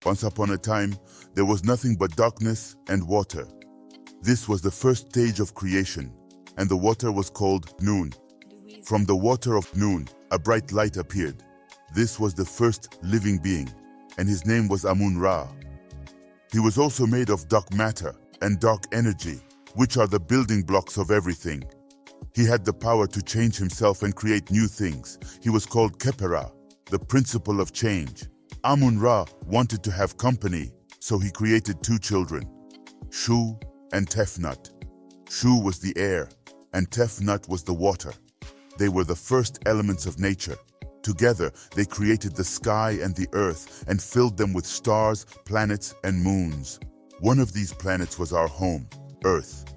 Once upon a time, there was nothing but darkness and water. This was the first stage of creation, and the water was called Noon. From the water of Noon, a bright light appeared. This was the first living being, and his name was Amun-Ra. He was also made of dark matter and dark energy, which are the building blocks of everything. He had the power to change himself and create new things. He was called Khepera, the principle of change. Amun-Ra wanted to have company, so he created two children, Shu and Tefnut. Shu was the air, and Tefnut was the water. They were the first elements of nature. Together, they created the sky and the earth and filled them with stars, planets, and moons. One of these planets was our home, Earth.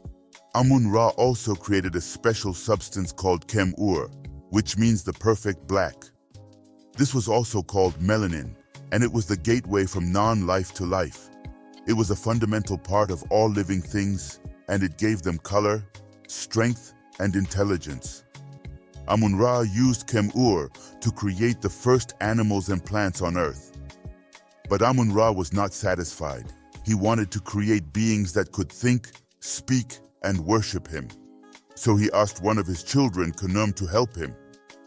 Amun-Ra also created a special substance called Kem-Ur, which means the perfect black. This was also called melanin, and it was the gateway from non-life to life. It was a fundamental part of all living things, and it gave them color, strength, and intelligence. Amun-Ra used Kem-Ur to create the first animals and plants on Earth. But Amun-Ra was not satisfied. He wanted to create beings that could think, speak, and worship him. So he asked one of his children, Khnum, to help him.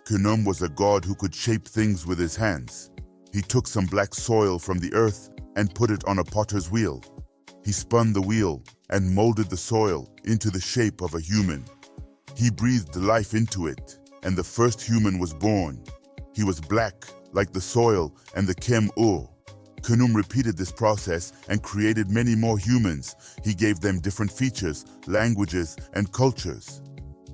Khnum was a god who could shape things with his hands. He took some black soil from the earth and put it on a potter's wheel. He spun the wheel and molded the soil into the shape of a human. He breathed life into it, and the first human was born. He was black, like the soil and the Kem-Ur. Khnum repeated this process and created many more humans. He gave them different features, languages, and cultures.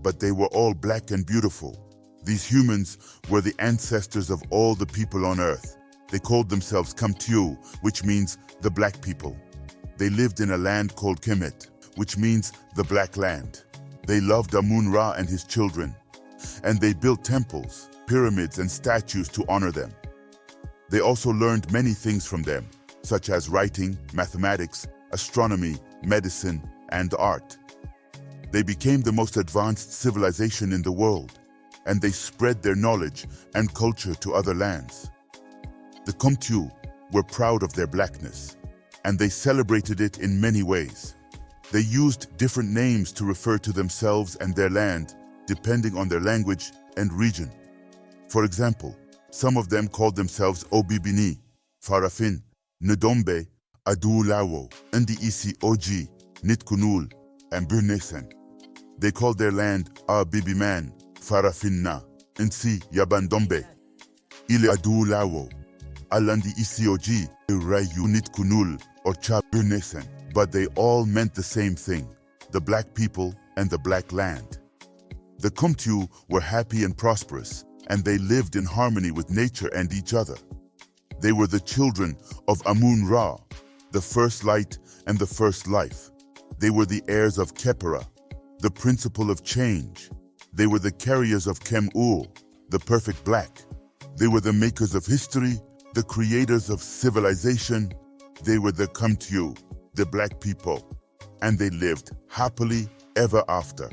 But they were all black and beautiful. These humans were the ancestors of all the people on Earth. They called themselves Kamtiu, which means the black people. They lived in a land called Kemet, which means the black land. They loved Amun-Ra and his children, and they built temples, pyramids, and statues to honor them. They also learned many things from them, such as writing, mathematics, astronomy, medicine, and art. They became the most advanced civilization in the world, and they spread their knowledge and culture to other lands. The Kamtiu were proud of their blackness, and they celebrated it in many ways. They used different names to refer to themselves and their land, depending on their language and region. For example, some of them called themselves Obibini, Farafin, Ndombe, Adulawo, Ndi Oji, Nitkunul, and Burnesen. They called their land Abibiman, Farafinna, Nsi Yabandombe, Ile Adulawo, Alandi Isioji, Rayu Nitkunul, or Cha Burnesen. But they all meant the same thing, the black people and the black land. The Kamtiu were happy and prosperous, and they lived in harmony with nature and each other. They were the children of Amun-Ra, the first light and the first life. They were the heirs of Khepera, the principle of change. They were the carriers of Kem-Ur, the perfect black. They were the makers of history, the creators of civilization. They were the Kamtiu, the black people, and they lived happily ever after.